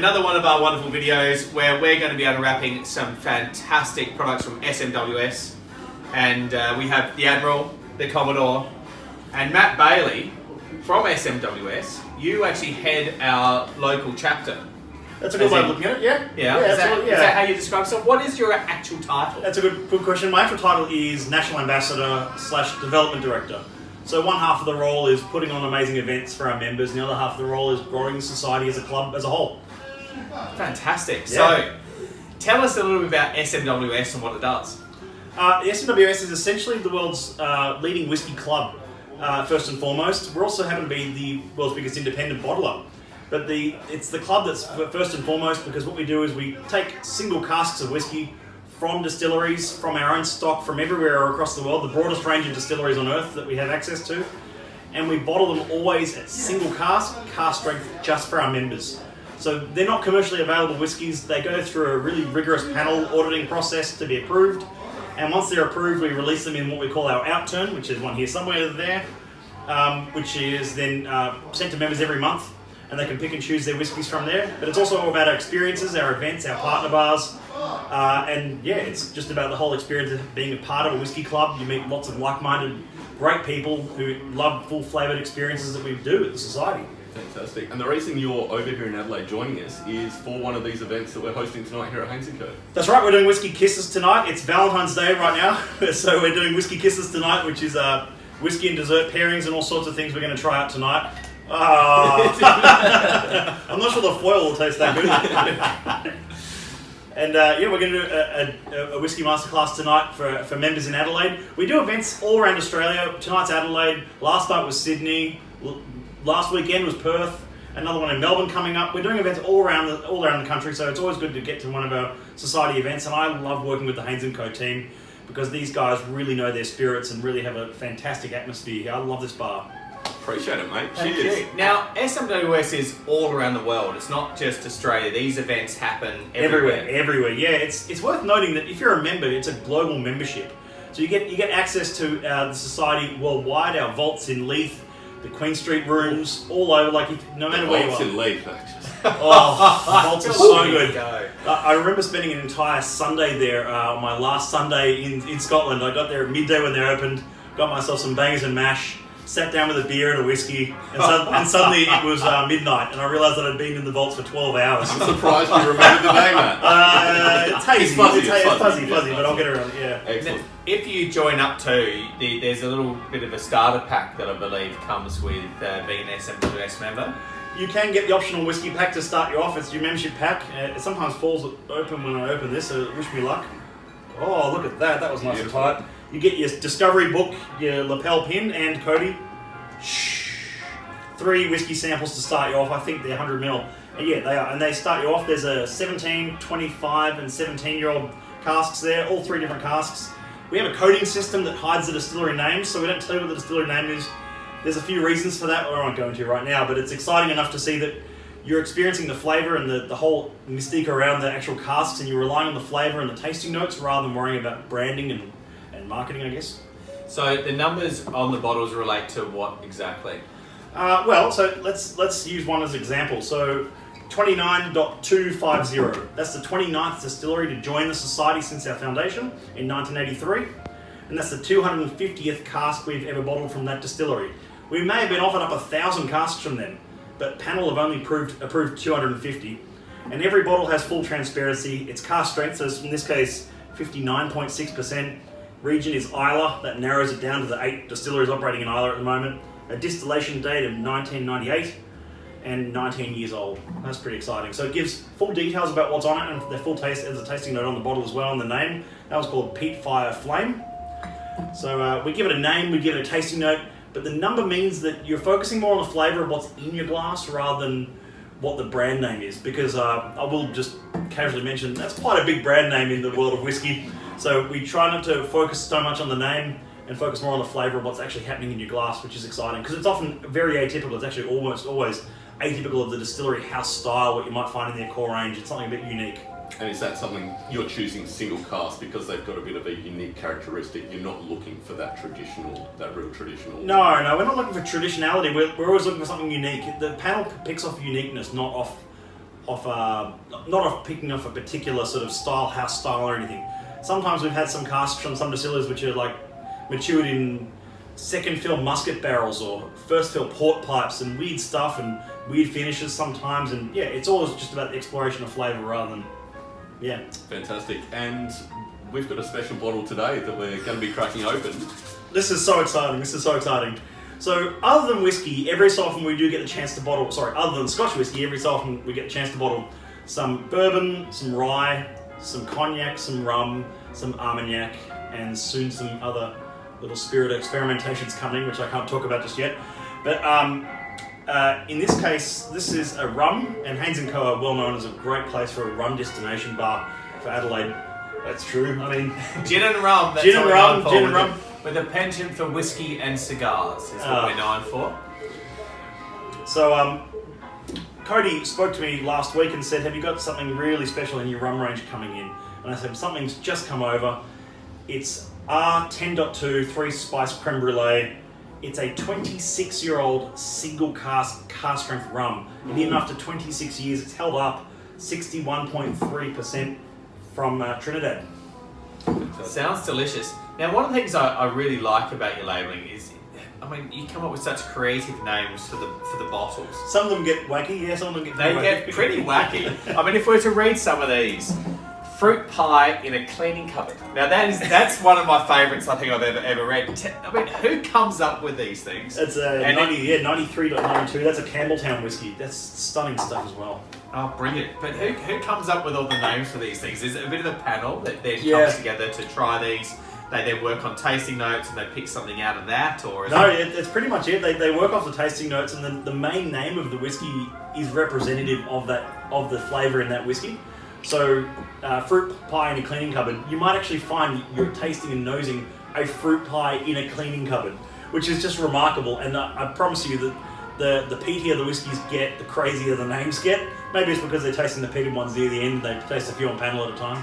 another one of our wonderful videos where we're going to be unwrapping some fantastic products from SMWS. And we have the Admiral, the Commodore, and Matt Bailey from SMWS. You actually head our local chapter. That's a good way of looking at it, yeah? Yeah, is that how you describe yourself? What is your actual title? That's a good question. My actual title is National Ambassador / Development Director. So one half of the role is putting on amazing events for our members, and the other half of the role is growing the society as a club as a whole. Fantastic. Yeah. So, tell us a little bit about SMWS and what it does. The SMWS is essentially the world's leading whiskey club, first and foremost. We also happen to be the world's biggest independent bottler. But it's the club that's first and foremost, because what we do is we take single casks of whiskey from distilleries, from our own stock, from everywhere across the world, the broadest range of distilleries on earth that we have access to, and we bottle them always at single cask strength, just for our members. So they're not commercially available whiskies. They go through a really rigorous panel auditing process to be approved, and once they're approved, we release them in what we call our outturn, which is one here somewhere there, which is then sent to members every month, and they can pick and choose their whiskies from there. But it's also all about our experiences, our events, our partner bars, and yeah, it's just about the whole experience of being a part of a whiskey club. You meet lots of like-minded, great people who love full-flavoured experiences that we do at the society. Fantastic. And the reason you're over here in Adelaide joining us is for one of these events that we're hosting tonight here at Hains Co. That's right, we're doing Whiskey Kisses tonight. It's Valentine's Day right now, so we're doing Whiskey Kisses tonight, which is whiskey and dessert pairings and all sorts of things we're going to try out tonight. I'm not sure the foil will taste that good. And yeah, we're going to do a whiskey masterclass tonight for members in Adelaide. We do events all around Australia. Tonight's Adelaide, last night was Sydney, last weekend was Perth, another one in Melbourne coming up. We're doing events all around the country, so it's always good to get to one of our society events. And I love working with the Hains Co team because these guys really know their spirits and really have a fantastic atmosphere here. I love this bar. Appreciate it, mate. Thank Cheers. you. Now, SMWS is all around the world. It's not just Australia. These events happen everywhere. Yeah, it's worth noting that if you're a member, it's a global membership. So you get access to the society worldwide. Our vaults in Leith, the Queen Street rooms, all over. Like no matter where you are. Vaults in Leith. Oh, the vaults are so good. I remember spending an entire Sunday there. My last Sunday in Scotland. I got there at midday when they opened. Got myself some bangers and mash. Sat down with a beer and a whiskey, and suddenly it was midnight, and I realised that I'd been in the vaults for 12 hours. I'm surprised you remembered the name, man. It's hazy. It's fuzzy, yeah. but I'll get around it, yeah. Excellent. Now, if you join up too, there's a little bit of a starter pack that I believe comes with being an SMWS member. You can get the optional whiskey pack to start you off. It's your membership pack. It sometimes falls open when I open this, so wish me luck. Oh, look at that. That was nice and tight. You get your discovery book, your lapel pin, and Cody. 3 whiskey samples to start you off. I think they're 100ml. And yeah, they are. And they start you off. There's a 17, 25, and 17-year-old casks there, all 3 different casks. We have a coding system that hides the distillery names, so we don't tell you what the distillery name is. There's a few reasons for that, I won't go into right now, but it's exciting enough to see that you're experiencing the flavour and the whole mystique around the actual casks, and you're relying on the flavour and the tasting notes rather than worrying about branding and marketing, I guess. So the numbers on the bottles relate to what exactly? So let's use one as an example. So 29.250. That's the 29th distillery to join the society since our foundation in 1983. And that's the 250th cask we've ever bottled from that distillery. We may have been offered up 1,000 casks from them, but panel have only approved 250. And every bottle has full transparency. It's cask strength, so in this case, 59.6%. Region is Isla, that narrows it down to the 8 distilleries operating in Isla at the moment. A distillation date of 1998 and 19 years old. That's pretty exciting. So it gives full details about what's on it and the full taste. There's a tasting note on the bottle as well and the name. That was called Peat Fire Flame. So we give it a name, we give it a tasting note, but the number means that you're focusing more on the flavour of what's in your glass rather than what the brand name is, because I will just casually mention that's quite a big brand name in the world of whiskey. So we try not to focus so much on the name and focus more on the flavour of what's actually happening in your glass, which is exciting because it's often very atypical. It's actually almost always atypical of the distillery house style, what you might find in their core range. It's something a bit unique. And is that something you're choosing single cask because they've got a bit of a unique characteristic? You're not looking for that real traditional? No, we're not looking for traditionality. We're always looking for something unique. The panel picks off uniqueness, not off picking off a particular sort of house style or anything. Sometimes we've had some casks from some distillers which are like matured in second fill musket barrels or first fill port pipes and weird stuff and weird finishes sometimes, and yeah, it's always just about the exploration of flavour rather than, yeah. Fantastic. And we've got a special bottle today that we're going to be cracking open. This is so exciting. So other than whiskey, every so often we do get the chance to bottle, other than Scotch whiskey, every so often we get the chance to bottle some bourbon, some rye, some cognac, some rum, some Armagnac, and soon some other little spirit experimentations coming, which I can't talk about just yet. But in this case, this is a rum, and Hains Co are well known as a great place for a rum destination bar for Adelaide. That's true. I mean, gin and rum. That's gin and rum. With a penchant for whiskey and cigars is what we're known for. So, Cody spoke to me last week and said, have you got something really special in your rum range coming in? And I said, something's just come over. It's R10.2 3-spice creme brulee. It's a 26-year-old single cask strength rum. And even after 26 years, it's held up 61.3% from Trinidad. Sounds delicious. Now, one of the things I really like about your labelling is, I mean, you come up with such creative names for the bottles. Some of them get wacky, yeah, some of them get They get pretty wacky. I mean, if we were to read some of these, fruit pie in a cleaning cupboard. Now that's one of my favourites I think I've ever read. I mean, who comes up with these things? It's a 93.92. That's a Campbelltown whiskey. That's stunning stuff as well. Oh, brilliant. But who comes up with all the names for these things? Is it a bit of a panel that then comes together to try these? They then work on tasting notes and they pick something out of that? Or it's pretty much it. They work off the tasting notes, and then the main name of the whiskey is representative of the flavour in that whiskey. So, fruit pie in a cleaning cupboard, you might actually find you're tasting and nosing a fruit pie in a cleaning cupboard, which is just remarkable. And I promise you that the peatier the whiskies get, the crazier the names get. Maybe it's because they're tasting the peated ones near the end, they taste a few on panel at a time.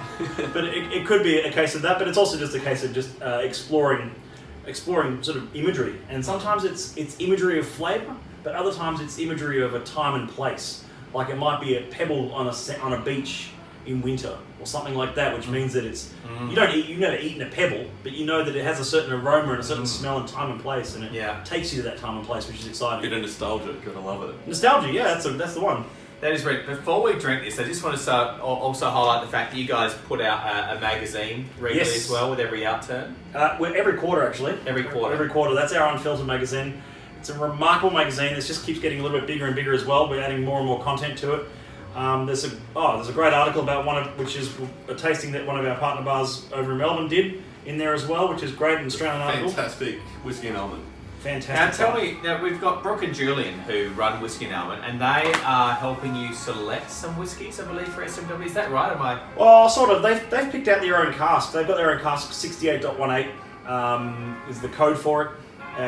But it could be a case of that, but it's also just a case of just exploring sort of imagery. And sometimes it's imagery of flavour, but other times it's imagery of a time and place. Like it might be a pebble on a beach in winter or something like that, which means that it's you've never eaten a pebble, but you know that it has a certain aroma and a certain smell and time and place, and it takes you to that time and place, which is exciting. Bit of nostalgia, gotta love it. Nostalgia, yeah, that's the one. That is right. Before we drink this, I just want to also highlight the fact that you guys put out a magazine regularly as well with every outturn. Every quarter, actually. Every quarter. Every quarter. That's our Unfiltered magazine. It's a remarkable magazine. It just keeps getting a little bit bigger and bigger as well. We're adding more and more content to it. There's a great article about which is a tasting that one of our partner bars over in Melbourne did in there as well, which is great, an Australian article. Fantastic whiskey and almond. Fantastic. Now tell me, now we've got Brooke and Julian who run Whiskey and Almond, and they are helping you select some whiskies, I believe, for SMW. Is that right? Am I? Well, sort of. They've picked out their own cask. They've got their own cask. 68.18 is the code for it.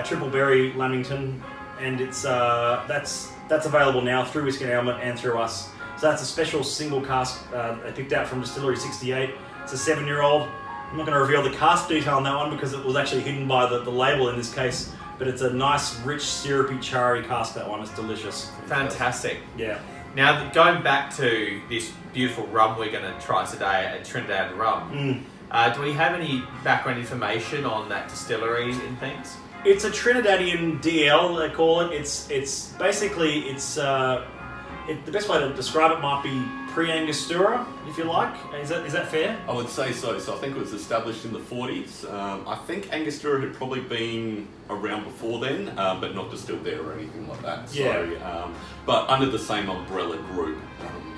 Triple Berry Lamington, and it's that's available now through Whiskey and Almond and through us. So that's a special single cask they picked out from Distillery 68. It's a 7-year-old. I'm not going to reveal the cask detail on that one because it was actually hidden by the label in this case. But it's a nice, rich, syrupy, charry cask, that one. It's delicious. Fantastic. Yeah. Now, going back to this beautiful rum we're going to try today at Trinidad Rum, do we have any background information on that distillery and things? It's a Trinidadian DL, they call it. It's basically, the best way to describe it might be pre-Angostura, if you like. Is that fair? I would say so. So I think it was established in the 40s. I think Angostura had probably been around before then, but not distilled there or anything like that. Yeah. So, but under the same umbrella group.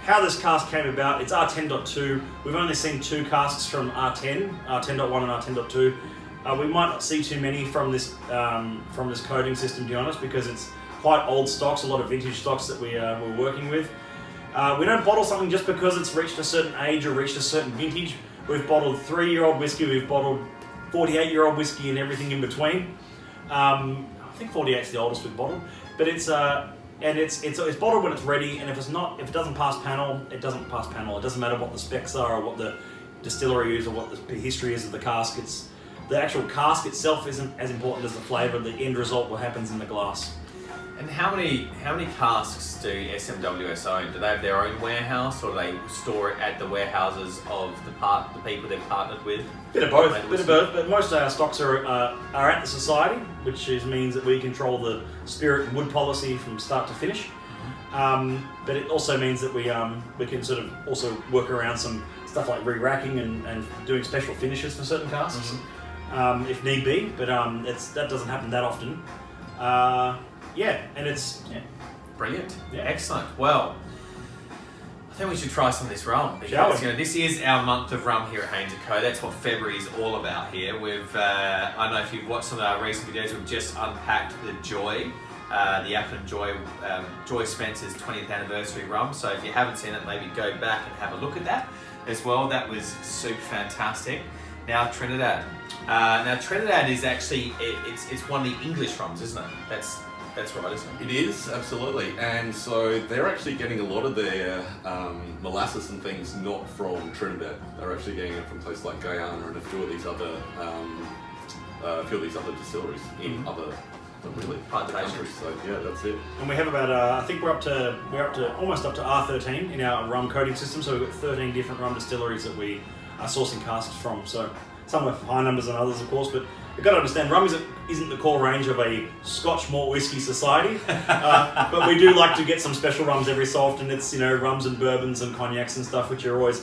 How this cask came about, it's R10.2. We've only seen 2 casks from R10, R10.1 and R10.2. We might not see too many from this coding system, to be honest, because it's quite old stocks, a lot of vintage stocks that we're working with. We don't bottle something just because it's reached a certain age or reached a certain vintage. We've bottled 3-year-old whiskey, we've bottled 48-year-old whiskey and everything in between. I think 48's the oldest we've bottled, but it's bottled when it's ready, and if it doesn't pass panel, it doesn't pass panel. It doesn't matter what the specs are or what the distillery is or what the history is of the cask. The actual cask itself isn't as important as the flavour. The end result, what happens in the glass. And how many casks do SMWS own? Do they have their own warehouse, or do they store it at the warehouses of the people they've partnered with? Bit of both, but most of our stocks are at the society, which means that we control the spirit and wood policy from start to finish. But it also means that we can sort of also work around some stuff like re-racking and doing special finishes for certain casks, if need be. But that doesn't happen that often. And it's Brilliant. Yeah. Excellent. Well, I think we should try some of this rum, Shall because we? this is our month of rum here at Hains Co. That's what February is all about here. We've I don't know if you've watched some of our recent videos. We've just unpacked the Joy, the Apple and Joy Spencer's 20th anniversary rum. So if you haven't seen it, maybe go back and have a look at that as well. That was super fantastic. Now Trinidad. Now Trinidad is actually it's one of the English rums, isn't it? That's right, isn't it? It is, absolutely. And so they're actually getting a lot of their molasses and things not from Trinidad. They're actually getting it from places like Guyana and a few of these other distilleries in other really countries. So yeah, that's it. And we have about I think we're up to almost up to R13 in our rum coding system. So we've got 13 different rum distilleries that we are sourcing casks from. So some have high numbers than others, of course, but you've got to understand, rum isn't the core range of a Scotch malt whiskey society, but we do like to get some special rums every so often. It's rums and bourbons and cognacs and stuff, which are always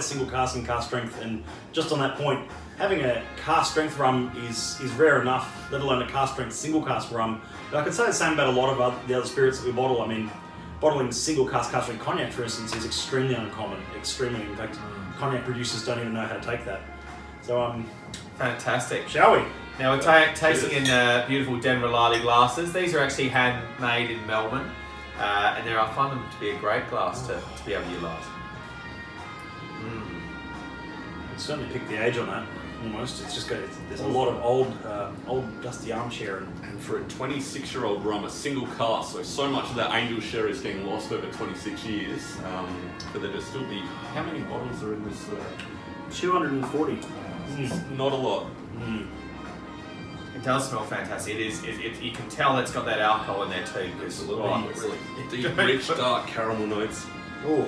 single cask and cask strength. And just on that point, having a cask strength rum is rare enough, let alone a cask strength single cask rum. But I could say the same about a lot of the other spirits that we bottle. I mean, bottling single cask strength cognac, for instance, is extremely uncommon. Extremely, in fact, cognac producers don't even know how to take that. So Fantastic. shall we? Now we're tasting in beautiful Denver glasses. These are actually handmade in Melbourne, and I find them to be a great glass to be able to utilise. I'd certainly pick the age on that. Almost, it's just there's a lot of old dusty armchair And for a 26-year-old rum, a single cask, so much of that angel sherry is getting lost over 26 years. But there'd still be, how many bottles are in this? 240. Not a lot. It does smell fantastic. You can tell it's got that alcohol in there too. Really deep, rich, dark caramel notes. Oh,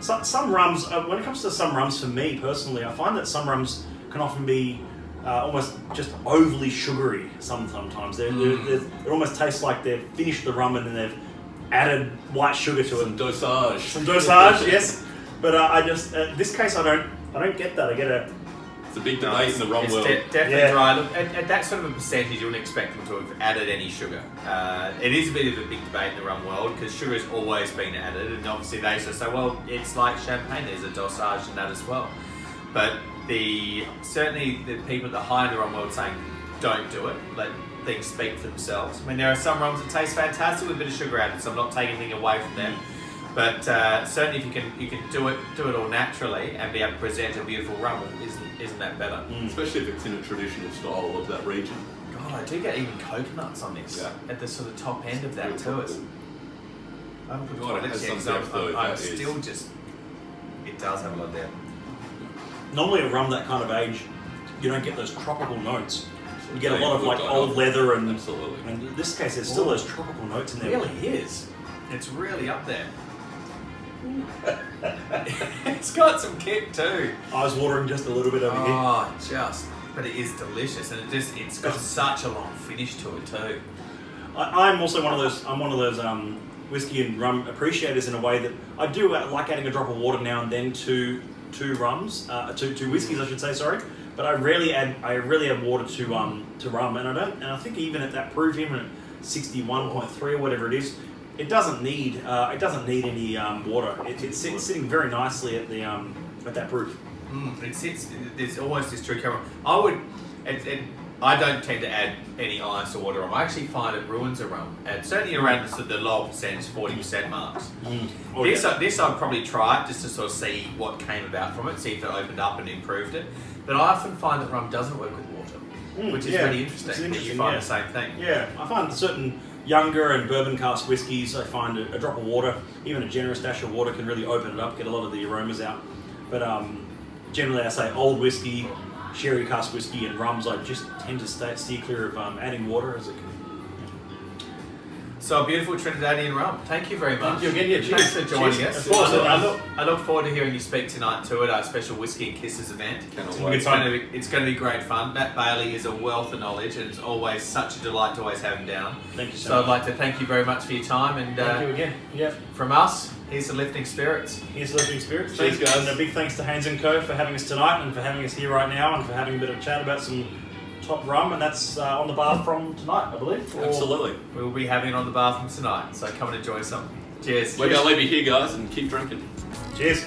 some rums. When it comes to some rums, for me personally, I find that some rums can often be almost just overly sugary. Sometimes they almost taste like they've finished the rum and then they've added white sugar to it. Some dosage, yes. But I just this case I don't get that. I get a. It's a big debate in the rum world. Definitely dry. Look, at that sort of a percentage, you wouldn't expect them to have added any sugar. It is a bit of a big debate in the rum world because sugar has always been added, and obviously they sort of say, well, it's like champagne. There's a dosage in that as well. But certainly the people at the high end of the rum world saying, don't do it. Let things speak for themselves. I mean, there are some rums that taste fantastic with a bit of sugar added, so I'm not taking anything away from them. But certainly, if you can do it all naturally and be able to present a beautiful rum, isn't that better? Especially if it's in a traditional style of that region. God, I do get even coconuts on this at the sort of top end of that too. I haven't put God, it has some depth though. I'm still just. It does have a lot there. Normally, a rum that kind of age, you don't get those tropical notes. You get a lot of like old leather and. Absolutely. And in this case, there's still those tropical notes in there. It really is. It's really up there. It's got some kick too. Eyes watering just a little bit over here. But it is delicious, and it's got such a long finish to it too. I'm also one of those whiskey and rum appreciators in a way that I do like adding a drop of water now and then to rums, to whiskeys I should say. Sorry, but I rarely add water to rum, and I think even at that proof, even at 61.3 or whatever it is. It doesn't need any water. It's sitting very nicely at that proof. It sits. There's almost this true caramel. I don't tend to add any ice or water on. I actually find it ruins a rum, and certainly around the lower percentage, 40% marks. This I'd probably try it just to sort of see what came about from it, see if it opened up and improved it. But I often find that rum doesn't work with water, which is really interesting. You find the same thing. Yeah, I find certain younger and bourbon cask whiskies, I find a drop of water, even a generous dash of water, can really open it up, get a lot of the aromas out. But generally, I say old whiskey, sherry cask whiskey, and rums, I just tend to steer clear of adding water as it can. So a beautiful Trinidadian rum. Thank you very much. Thank you again. Yeah, cheers. Thanks for joining Cheers. us. Of course. I look forward to hearing you speak tonight too at our special Whiskey and Kisses event. Cannot Good wait. time. It's going to be great fun. Matt Bailey is a wealth of knowledge, and it's always such a delight to always have him down. Thank you so So I'd much. like to thank you very much for your time, and Thank you again. Yeah. from us, here's the Lifting Spirits. Here's the Lifting Spirits. Cheers, guys. And a big thanks to Hains Co for having us tonight and for having us here right now and for having a bit of chat about some top rum. And that's on the bar from tonight, I believe. Or- Absolutely. We'll be having it on the bar from tonight, so come and enjoy some. Cheers. We're going to leave you here, guys, and keep drinking. Cheers.